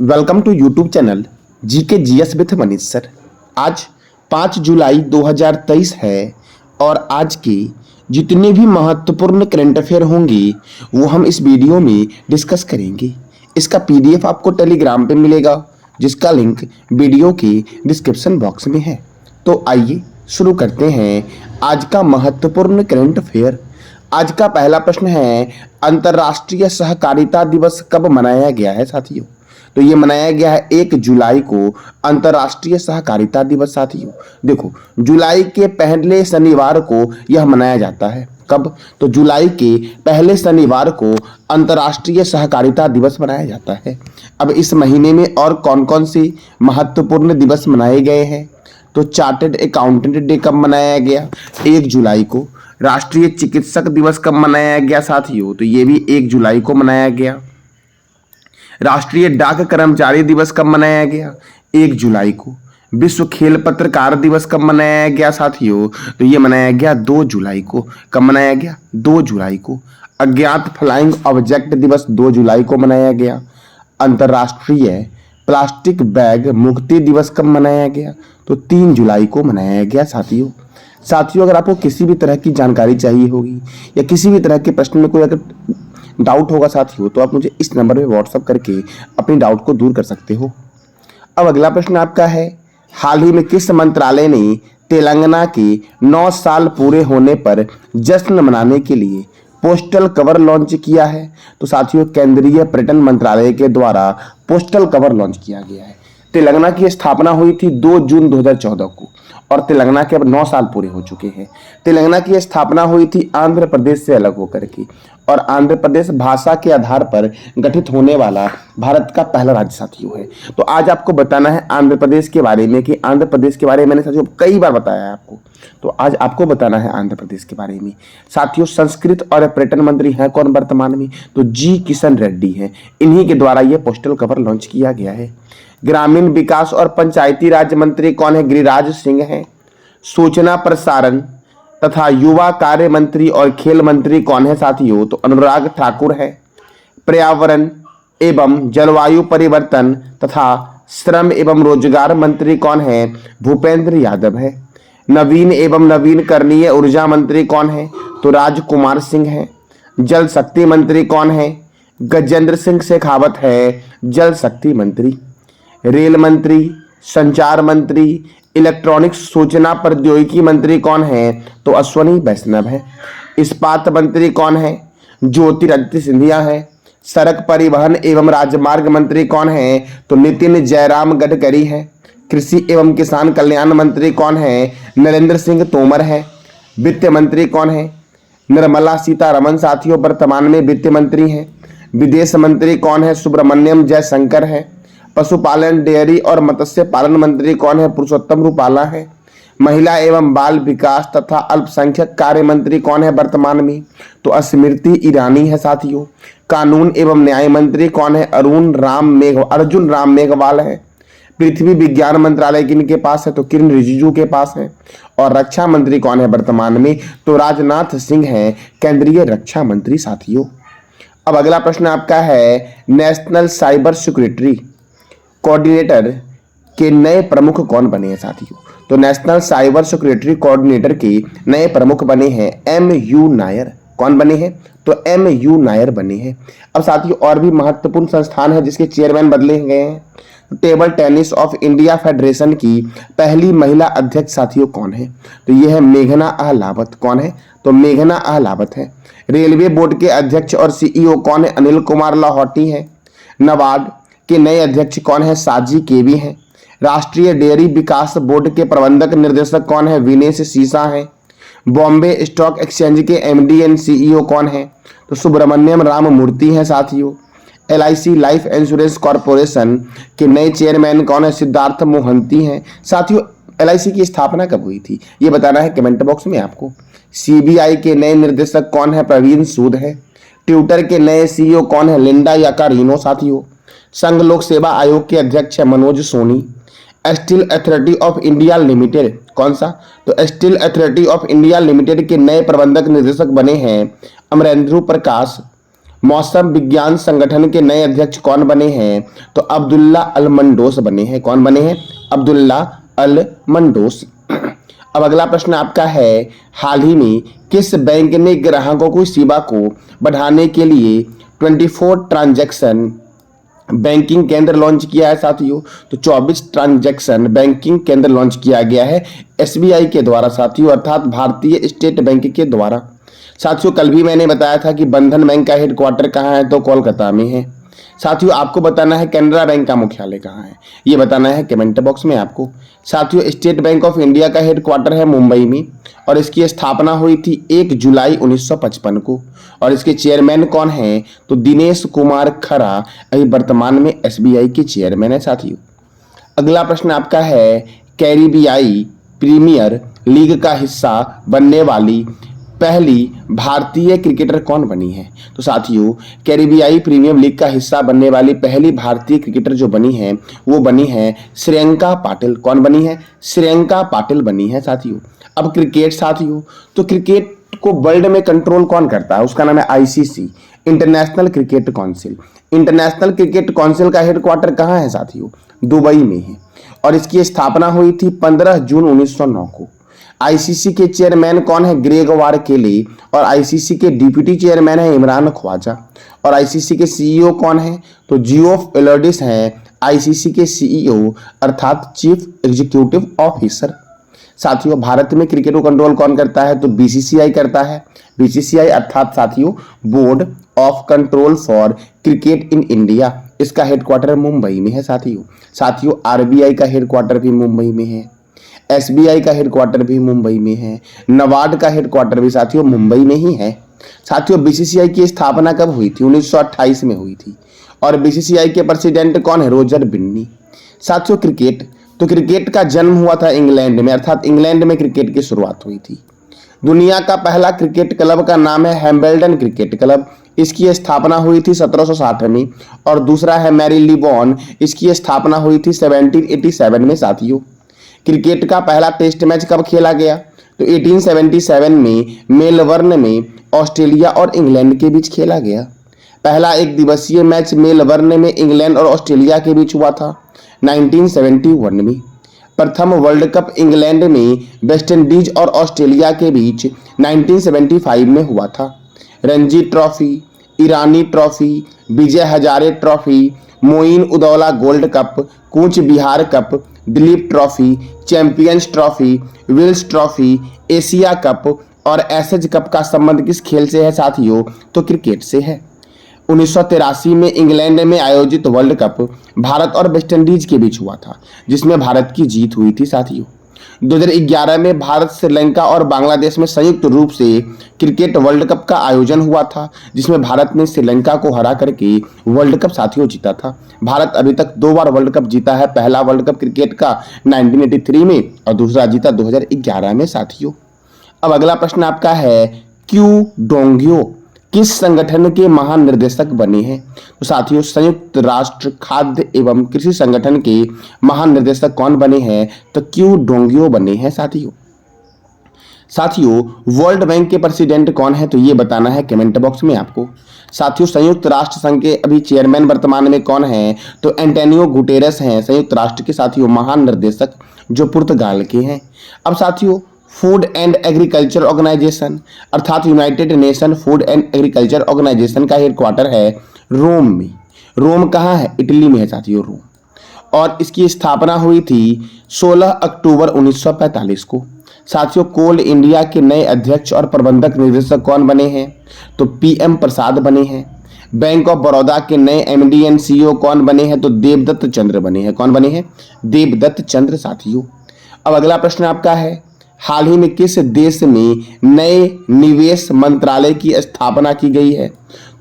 Welcome to YouTube channel GK GS with Manish sir. आज 5 जुलाई 2023 है और आज की जितने भी महत्वपूर्ण करंट अफेयर होंगे वो हम इस वीडियो में डिस्कस करेंगे। इसका पीडीएफ आपको टेलीग्राम पे मिलेगा जिसका लिंक वीडियो के डिस्क्रिप्शन बॉक्स में है। तो आइए शुरू करते हैं आज का महत्वपूर्ण करंट अफेयर। आज का पहला प्रश्न है, अंतर्राष्ट्रीय सहकारिता दिवस कब मनाया गया है साथियों? तो ये मनाया गया है 1 जुलाई को अंतर्राष्ट्रीय सहकारिता दिवस साथियों। देखो, जुलाई के पहले शनिवार को यह मनाया जाता है। कब? तो जुलाई के पहले शनिवार को अंतर्राष्ट्रीय सहकारिता दिवस मनाया जाता है। अब इस महीने में और कौन कौन से महत्वपूर्ण दिवस मनाए गए हैं? तो चार्टर्ड अकाउंटेंट डे कब मनाया गया? 1 जुलाई को। राष्ट्रीय चिकित्सक दिवस कब मनाया गया साथियों? तो ये भी 1 जुलाई को मनाया गया। राष्ट्रीय डाक कर्मचारी दिवस कब मनाया गया? 1 जुलाई को। विश्व खेल पत्रकार दिवस कब मनाया गया साथियों? तो ये मनाया गया 2 जुलाई को। कब मनाया गया? 2 जुलाई को। अज्ञात फ्लाइंग ऑब्जेक्ट दिवस 2 जुलाई को मनाया गया। अंतर्राष्ट्रीय प्लास्टिक बैग मुक्ति दिवस कब मनाया गया? तो 3 जुलाई को मनाया गया साथियों, अगर आपको किसी भी तरह की जानकारी चाहिए होगी या किसी भी तरह के प्रश्न में कोई अगर डाउट होगा साथियों, तो आप मुझे इस नंबर पे व्हाट्सअप करके अपनी डाउट को दूर कर सकते हो। अब अगला प्रश्न आपका है, हाल ही में किस मंत्रालय ने तेलंगाना के 9 साल पूरे होने पर जश्न मनाने के लिए पोस्टल कवर लॉन्च किया है? तो साथियों, केंद्रीय पर्यटन मंत्रालय के द्वारा पोस्टल कवर लॉन्च किया गया है। तेलंगाना की स्थापना हुई थी 2 जून 2014 को और तेलंगाना के अब 9 साल पूरे हो चुके हैं। तेलंगाना की स्थापना हुई थी आंध्र प्रदेश से अलग होकर के, और आंध्र प्रदेश भाषा के आधार पर गठित होने वाला भारत का पहला राज्य साथियों है। तो आज आपको बताना है आंध्र प्रदेश के बारे में, कि आंध्र प्रदेश के बारे में मैंने साथियों कई बार बताया है आपको, तो आज आपको बताना है आंध्र प्रदेश के बारे में। साथियों, संस्कृत और पर्यटन मंत्री हैं कौन वर्तमान में? तो जी किशन रेड्डी हैं। इन्हीं के द्वारा यह पोस्टल कवर लॉन्च किया गया है। ग्रामीण विकास और पंचायती राज मंत्री कौन है? गिरिराज सिंह हैं। सूचना प्रसारण तथा युवा कार्य मंत्री और खेल मंत्री कौन है साथियों? तो अनुराग ठाकुर है। पर्यावरण एवं जलवायु परिवर्तन तथा श्रम एवं रोजगार मंत्री कौन है? भूपेंद्र यादव है। नवीन एवं नवीनकरणीय ऊर्जा मंत्री कौन है? तो राजकुमार सिंह है। जल शक्ति मंत्री कौन है? गजेंद्र सिंह शेखावत है जल शक्ति मंत्री। रेल मंत्री, संचार मंत्री, इलेक्ट्रॉनिक्स सूचना प्रौद्योगिकी मंत्री कौन है? तो अश्वनी वैष्णव है। इस्पात मंत्री कौन है? ज्योतिरादित्य सिंधिया है। सड़क परिवहन एवं राजमार्ग मंत्री कौन है? तो नितिन जयराम गडकरी है। कृषि एवं किसान कल्याण मंत्री कौन है? नरेंद्र सिंह तोमर है। वित्त मंत्री कौन है? निर्मला सीतारमण साथियों वर्तमान में वित्त मंत्री हैं। विदेश मंत्री कौन है? सुब्रमण्यम जयशंकर है। पशुपालन, डेयरी और मत्स्य पालन मंत्री कौन है? पुरुषोत्तम रूपाला है। महिला एवं बाल विकास तथा अल्पसंख्यक कार्य मंत्री कौन है वर्तमान में? तो स्मृति ईरानी है साथियों। कानून एवं न्याय मंत्री कौन है? अर्जुन राम मेघवाल है। पृथ्वी विज्ञान मंत्रालय किनके पास है? तो किरण रिजिजू के पास है। और रक्षा मंत्री कौन है वर्तमान में? तो राजनाथ सिंह है, केंद्रीय रक्षा मंत्री साथियों। अब अगला प्रश्न आपका है, नेशनल साइबर सिक्योरिटी कोऑर्डिनेटर के नए प्रमुख कौन बने हैं साथियों? तो नेशनल साइबर सिक्योरिटी कोऑर्डिनेटर के नए प्रमुख बने हैं MU नायर। कौन बने हैं? तो MU नायर बने हैं। अब साथियों, और भी महत्वपूर्ण संस्थान है जिसके चेयरमैन बदले गए हैं। Table tennis of India federation की पहली महिला अध्यक्ष साथियों कौन है? तो यह है मेघना अहलावत। कौन है? तो मेघना अहलावत है। रेलवे बोर्ड के अध्यक्ष और CEO कौन है? अनिल कुमार लाहौटी है। नबार्ड के नए अध्यक्ष कौन है? साजी केवी हैं। राष्ट्रीय डेयरी विकास बोर्ड के प्रबंधक निर्देशक कौन है? विनेश सीसा हैं। बॉम्बे स्टॉक एक्सचेंज के MD एंड CEO कौन है? तो सुब्रमण्यम राम मूर्ति हैं साथियों। LIC लाइफ इंश्योरेंस कॉर्पोरेशन के नए चेयरमैन कौन है? सिद्धार्थ मोहंती हैं साथियों। LIC की स्थापना कब हुई थी ये बताना है कमेंट बॉक्स में आपको। CBI के नए निर्देशक कौन है? प्रवीण सूद है। ट्विटर के नए CEO कौन है? लिंडा याकारिनो साथियों। संघ लोक सेवा आयोग के अध्यक्ष है Manoj Soni. Steel Authority of India Limited, कौन सा? तो Steel Authority of India Limited के नए प्रबंधक निर्देशक बने हैं अमरेंद्र प्रकाश मौसम विज्ञान संगठन के नए अध्यक्ष कौन बने हैं? तो अब्दुल्ला अल मंडोस बने हैं। कौन बने हैं? अब्दुल्ला अल मंडोस। अब अगला प्रश्न आपका है, हाल ही में किस बैंक ने ग्राहकों की सेवा को बढ़ाने के लिए 24 ट्रांजैक्शन बैंकिंग केंद्र लॉन्च किया है साथियों? तो 24 ट्रांजैक्शन बैंकिंग केंद्र लॉन्च किया गया है एसबीआई के द्वारा साथियों, अर्थात भारतीय स्टेट बैंक के द्वारा। साथियों कल भी मैंने बताया था कि बंधन बैंक का हेडक्वार्टर कहाँ है? तो कोलकाता में है। साथियों आपको बताना है कैनरा बैंक का मुख्यालय कहाँ है, ये बताना है कमेंट बॉक्स में आपको। साथियों स्टेट बैंक ऑफ इंडिया का हेडक्वार्टर है मुंबई में और इसकी स्थापना हुई थी 1 जुलाई 1955 को। और इसके चेयरमैन कौन हैं? तो दिनेश कुमार खरा अभी वर्तमान में एसबीआई के चेयरमैन है साथियों। अगला प्रश्न आपका है, कैरिबियाई प्रीमियर लीग का हिस्सा बनने वाली पहली भारतीय क्रिकेटर कौन बनी है? तो साथियों कैरिबियाई प्रीमियर लीग का हिस्सा बनने वाली पहली भारतीय क्रिकेटर जो बनी है वो बनी है श्रेयंका पाटिल। कौन बनी है? श्रेयंका पाटिल बनी है साथियों। अब क्रिकेट साथियों, तो क्रिकेट को वर्ल्ड में कंट्रोल कौन करता है? उसका नाम है ICC, international cricket council. International cricket council का हेडक्वार्टर कहाँ है साथियों? दुबई में है और इसकी स्थापना हुई थी 15 जून 1909 को। आईसीसी के चेयरमैन कौन है? ग्रेग वारकेली। और आईसीसी के डिप्टी चेयरमैन है इमरान ख्वाजा। और आईसीसी के सीईओ कौन है? तो जियोफ एलोडिस हैं आईसीसी के सीईओ, अर्थात चीफ एग्जीक्यूटिव ऑफिसर। साथियों भारत में क्रिकेट को कंट्रोल कौन करता है? तो बीसीसीआई करता है। बीसीसीआई अर्थात साथियों board of control for cricket in India, इसका हेडक्वार्टर मुंबई में है साथियों। साथियों आरबीआई का हेडक्वार्टर भी मुंबई में है, एसबीआई का हेडक्वार्टर भी मुंबई में है, नबार्ड का हेडक्वार्टर भी साथियों मुंबई में ही है। साथियों बीसीसीआई की स्थापना कब हुई थी? 1928 में हुई थी। और बीसीसीआई के प्रेसिडेंट कौन है? रोजर बिन्नी। साथियों क्रिकेट, तो क्रिकेट का जन्म हुआ था इंग्लैंड में, अर्थात इंग्लैंड में क्रिकेट की शुरुआत हुई थी। दुनिया का पहला क्रिकेट क्लब का नाम है हैम्बल्डन क्रिकेट क्लब, इसकी स्थापना हुई थी 1760 में। और दूसरा है मैरीलीबोन, इसकी स्थापना हुई थी 1787 में साथियों। क्रिकेट का पहला टेस्ट मैच कब खेला गया? तो 1877 में मेलबर्न में ऑस्ट्रेलिया और इंग्लैंड के बीच खेला गया। पहला एक दिवसीय मैच मेलबर्न में इंग्लैंड और ऑस्ट्रेलिया के बीच हुआ था 1971 में। प्रथम वर्ल्ड कप इंग्लैंड में वेस्टइंडीज और ऑस्ट्रेलिया के बीच 1975 में हुआ था। Ranji trophy, Irani trophy, Vijay Hazare trophy, Moin Uddaula gold cup, Cooch Behar cup, Duleep trophy, champions trophy, Wills trophy, Asia cup और एसेज कप का संबंध किस खेल से है साथियों? तो क्रिकेट से है। 1983 में इंग्लैंड में आयोजित वर्ल्ड कप भारत और वेस्टइंडीज के बीच हुआ था, जिसमें भारत की जीत हुई थी साथियों। 2011 में भारत, श्रीलंका और बांग्लादेश में संयुक्त रूप से क्रिकेट वर्ल्ड कप का आयोजन हुआ था, जिसमें भारत ने श्रीलंका को हरा करके वर्ल्ड कप साथियों जीता था। भारत अभी तक 2 बार वर्ल्ड कप जीता है, पहला वर्ल्ड कप क्रिकेट का 1983 में और दूसरा जीता 2011 में साथियों। अब अगला प्रश्न आपका है, क्यू डोंग्यो किस संगठन के महानिर्देशक बने हैं? तो साथियों संयुक्त राष्ट्र खाद्य एवं कृषि संगठन के महानिर्देशक कौन बने हैं? तो क्यू डोंग्यो बने हैं साथियों। साथियों वर्ल्ड बैंक के प्रेसिडेंट कौन है? तो ये बताना है कमेंट बॉक्स में आपको। साथियों संयुक्त राष्ट्र संघ के अभी चेयरमैन वर्तमान में कौन है? तो एंटोनियो गुटेरेस हैं संयुक्त राष्ट्र के साथियों महानिर्देशक, जो पुर्तगाल के हैं। अब साथियों फूड एंड एग्रीकल्चर ऑर्गेनाइजेशन, अर्थात United Nation Food and Agriculture Organisation का हेडक्वार्टर है रोम में। रोम कहाँ है? इटली में है साथियों रोम। और इसकी स्थापना हुई थी 16 अक्टूबर 1945 को। साथियों कोल इंडिया के नए अध्यक्ष और प्रबंधक निदेशक कौन बने हैं? तो पीएम प्रसाद बने हैं। बैंक ऑफ बड़ौदा के नए एमडी एंड सीईओ कौन बने हैं? तो देवदत्त चंद्र बने हैं। कौन बने हैं? देवदत्त चंद्र साथियों। अब अगला प्रश्न आपका है, हाल ही में किस देश में नए निवेश मंत्रालय की स्थापना की गई है?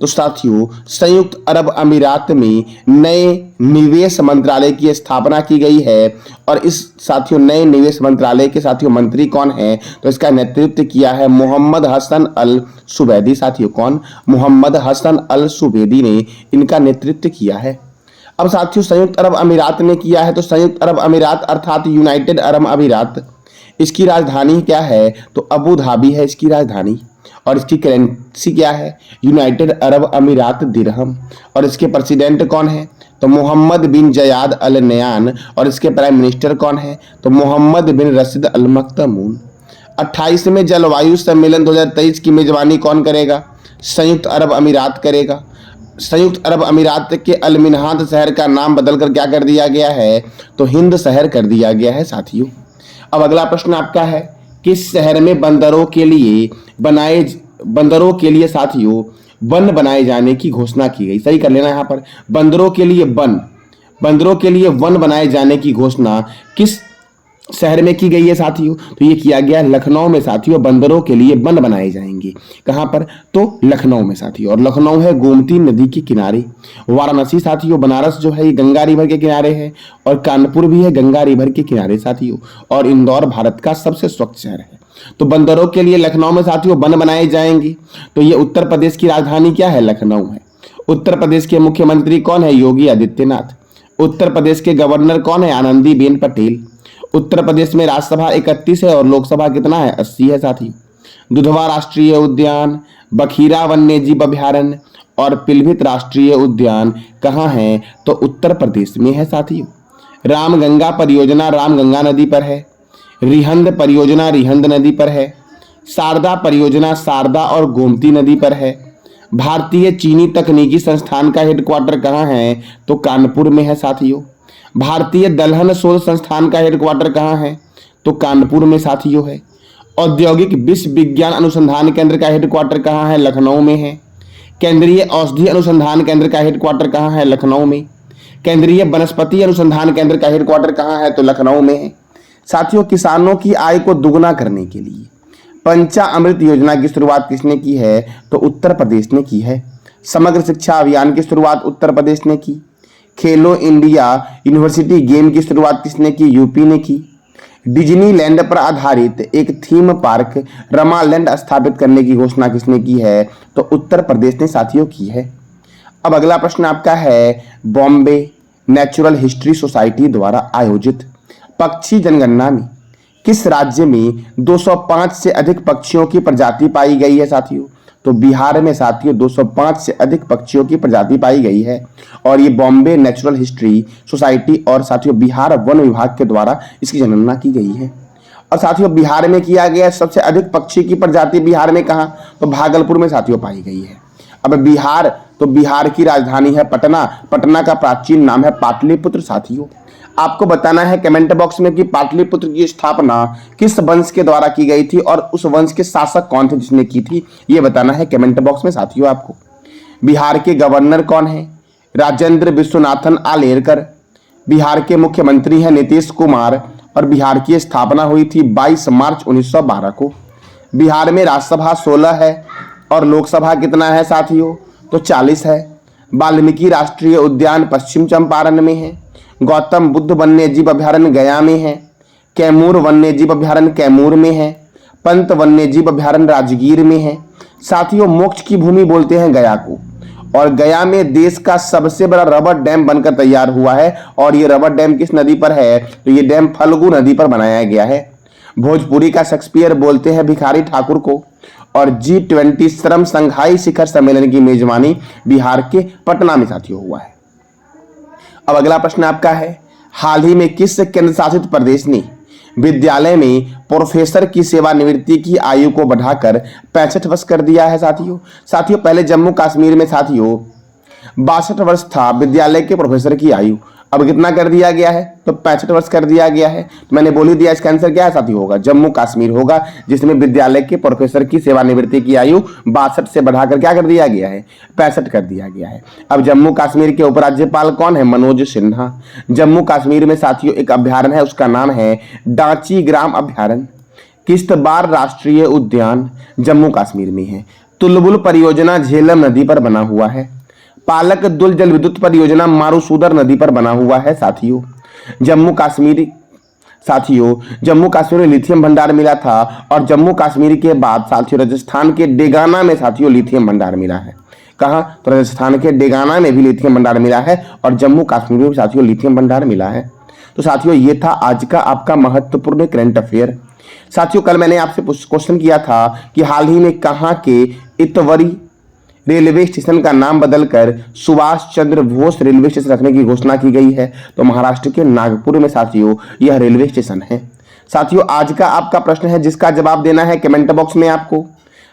तो साथियों संयुक्त अरब अमीरात में नए निवेश मंत्रालय की स्थापना की गई है। और इस साथियों नए निवेश मंत्रालय के साथियों मंत्री कौन है? तो इसका नेतृत्व किया है मोहम्मद हसन अल सुबैदी साथियों। कौन? मोहम्मद हसन अल सुबैदी ने इनका नेतृत्व किया है। अब साथियों संयुक्त अरब अमीरात ने किया है, तो संयुक्त अरब अमीरात अर्थात यूनाइटेड अरब अमीरात, इसकी राजधानी क्या है? तो अबू धाबी है इसकी राजधानी। और इसकी करेंसी क्या है? यूनाइटेड अरब अमीरात दिरहम। और इसके प्रेसिडेंट कौन है? तो मोहम्मद बिन जयाद अल नयान। और इसके प्राइम मिनिस्टर कौन है? तो मोहम्मद बिन रशीद अल मख्तूम। 28वें जलवायु सम्मेलन 2023 की मेजबानी कौन करेगा? संयुक्त अरब अमीरात करेगा। संयुक्त अरब अमीरात के अल मिनहाद शहर का नाम बदलकर क्या कर दिया गया है? तो हिंद शहर कर दिया गया है साथियों। अब अगला प्रश्न आपका है, किस शहर में बंदरों के लिए साथियों वन बनाए जाने की घोषणा की गई? सही कर लेना यहाँ पर, बंदरों के लिए वन बनाए जाने की घोषणा किस शहर में की गई है साथियों? तो ये किया गया लखनऊ में साथियों। बंदरों के लिए वन बनाए जाएंगे। कहां पर? तो लखनऊ में साथियों। और लखनऊ है गोमती नदी के किनारे। वाराणसी साथियों, बनारस जो है ये गंगा रिवर के किनारे है। और कानपुर भी है गंगा रिवर के किनारे साथियों। और इंदौर भारत का सबसे स्वच्छ शहर है। तो बंदरों के लिए लखनऊ में साथियों वन बनाए जाएंगे। तो ये उत्तर प्रदेश की राजधानी क्या है? लखनऊ है। उत्तर प्रदेश के मुख्यमंत्री कौन है? योगी आदित्यनाथ। उत्तर प्रदेश के गवर्नर कौन है? आनंदीबेन पटेल। उत्तर प्रदेश में राज्यसभा 31 है और लोकसभा कितना है? 80 है साथी। दुधवा राष्ट्रीय उद्यान, बखीरा वन्यजीव अभयारण्य और पिलभित राष्ट्रीय उद्यान कहाँ है? तो उत्तर प्रदेश में है साथियों। रामगंगा परियोजना रामगंगा नदी पर है। रिहंद परियोजना रिहंद नदी पर है। शारदा परियोजना शारदा और गोमती नदी पर है। भारतीय चीनी तकनीकी संस्थान का हेडक्वार्टर कहाँ है? तो कानपुर में है साथियों। भारतीय दलहन शोध संस्थान का हेडक्वार्टर कहाँ है? तो कानपुर में साथियों है। औद्योगिक विश्व विज्ञान अनुसंधान केंद्र का हेडक्वार्टर कहाँ है? लखनऊ में है। केंद्रीय औषधि अनुसंधान केंद्र का हेडक्वार्टर कहाँ है? लखनऊ में। केंद्रीय वनस्पति अनुसंधान केंद्र का हेडक्वार्टर कहाँ है? तो लखनऊ में है साथियों। किसानों की आय को दुगना करने के लिए पंचामृत योजना की शुरुआत किसने की है? तो उत्तर प्रदेश ने की है। समग्र शिक्षा अभियान की शुरुआत उत्तर प्रदेश ने की। खेलो इंडिया यूनिवर्सिटी गेम की शुरुआत किसने की? यूपी ने की। डिज्नीलैंड पर आधारित एक थीम पार्क रमालैंड स्थापित करने की घोषणा किसने की है? तो उत्तर प्रदेश ने साथियों की है। अब अगला प्रश्न आपका है, बॉम्बे नेचुरल हिस्ट्री सोसाइटी द्वारा आयोजित पक्षी जनगणना में किस राज्य में 205 से अधिक पक्षियों की प्रजाति पाई गई है साथियों? तो बिहार में साथियों 205 से अधिक पक्षियों की प्रजाति पाई गई है। और ये बॉम्बे नेचुरल हिस्ट्री सोसाइटी और साथियों बिहार वन विभाग के द्वारा इसकी जनगणना की गई है। और साथियों बिहार में किया गया सबसे अधिक पक्षी की प्रजाति बिहार में कहाँ? तो भागलपुर में साथियों पाई गई है। अब बिहार की राजधानी है पटना। पटना का प्राचीन नाम है पाटलिपुत्र साथियों। आपको बताना है कमेंट बॉक्स में कि पाटलिपुत्र की स्थापना किस वंश के द्वारा की गई थी और उस वंश के शासक कौन थे जिसने की थी, ये बताना है कमेंट बॉक्स में साथियों आपको। बिहार के गवर्नर कौन है? राजेंद्र विश्वनाथन आलेरकर। बिहार के मुख्यमंत्री हैं नीतीश कुमार। और बिहार की स्थापना हुई थी 22 मार्च 1912 को। बिहार में राज्यसभा 16 है और लोकसभा कितना है साथियों? तो 40 है। वाल्मीकि राष्ट्रीय उद्यान पश्चिम चंपारण में है। गौतम बुद्ध वन्यजीव अभयारण्य गया में है। कैमूर वन्यजीव अभयारण्य कैमूर में है। पंत वन्यजीव अभयारण्य राजगीर में है। साथियों मोक्ष की भूमि बोलते हैं गया को। और गया में देश का सबसे बड़ा रबर डैम बनकर तैयार हुआ है। और ये रबर डैम किस नदी पर है? तो ये डैम फल्गु नदी पर बनाया गया है। भोजपुरी का शेक्सपियर बोलते हैं भिखारी ठाकुर को। और G20 श्रम संघाई शिखर सम्मेलन की मेजबानी बिहार के पटना में साथियों हुआ है। अब अगला प्रश्न आपका है, हाल ही में किस केंद्र शासित प्रदेश ने विद्यालय में प्रोफेसर की सेवानिवृत्ति की आयु को बढ़ाकर 65 वर्ष कर दिया है साथियों पहले जम्मू कश्मीर में साथियों 62 वर्ष था विद्यालय के प्रोफेसर की आयु। अब कितना कर दिया गया है? तो 65 वर्ष कर दिया गया है। तो मैंने बोल ही दिया इसका आंसर क्या है साथियों? होगा जम्मू कश्मीर होगा, जिसमें विद्यालय के प्रोफेसर की सेवानिवृत्ति की आयु 62 से बढ़ाकर क्या कर दिया गया है? 65 कर दिया गया है। अब जम्मू कश्मीर के उपराज्यपाल कौन है? मनोज सिन्हा। जम्मू कश्मीर में साथियों एक अभ्यारण्य है, उसका नाम है डांची ग्राम अभ्यारण्य। किश्तवाड़ राष्ट्रीय उद्यान जम्मू कश्मीर में है। तुलबुल परियोजना झेलम नदी पर बना हुआ है। पालक दुल जल विद्युत परियोजना मारूसूदर नदी पर बना हुआ है साथियों। जम्मू कश्मीर में लिथियम भंडार मिला था। और जम्मू कश्मीर के बाद साथियों राजस्थान के डेगाना में साथियों लिथियम भंडार मिला है। कहाँ? तो राजस्थान के डेगाना में भी लिथियम भंडार मिला है और जम्मू कश्मीर में भी साथियों लिथियम भंडार मिला है। तो साथियों ये था आज का आपका महत्वपूर्ण करंट अफेयर। साथियों, कल मैंने आपसे क्वेश्चन किया था कि हाल ही में कहाँ के इतवरी रेलवे स्टेशन का नाम बदलकर सुभाष चंद्र बोस रेलवे स्टेशन रखने की घोषणा की गई है। तो महाराष्ट्र के नागपुर में साथियों यह रेलवे स्टेशन है। साथियों, आज का आपका प्रश्न है जिसका जवाब देना है कमेंट बॉक्स में आपको।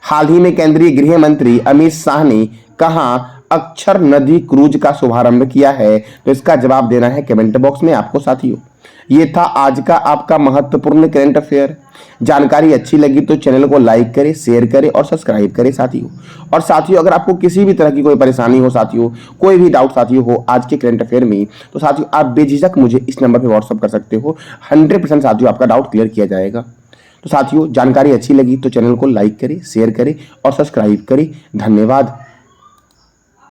हाल ही में केंद्रीय गृह मंत्री अमित शाह ने कहां अक्षर नदी क्रूज का शुभारंभ किया है? तो इसका जवाब देना है कमेंट बॉक्स में आपको। साथियों, ये था आज का आपका महत्वपूर्ण करंट अफेयर। जानकारी अच्छी लगी तो चैनल को लाइक करें, शेयर करें और सब्सक्राइब करें साथियों। और साथियों, अगर आपको किसी भी तरह की कोई परेशानी हो साथियों, कोई भी डाउट साथियों हो आज के करंट अफेयर में, तो साथियों आप बेझिझक मुझे इस नंबर पर व्हाट्सअप कर सकते हो। 100% साथियों आपका डाउट क्लियर किया जाएगा। तो साथियों, जानकारी अच्छी लगी तो चैनल को लाइक करें, शेयर करें और सब्सक्राइब करें। धन्यवाद।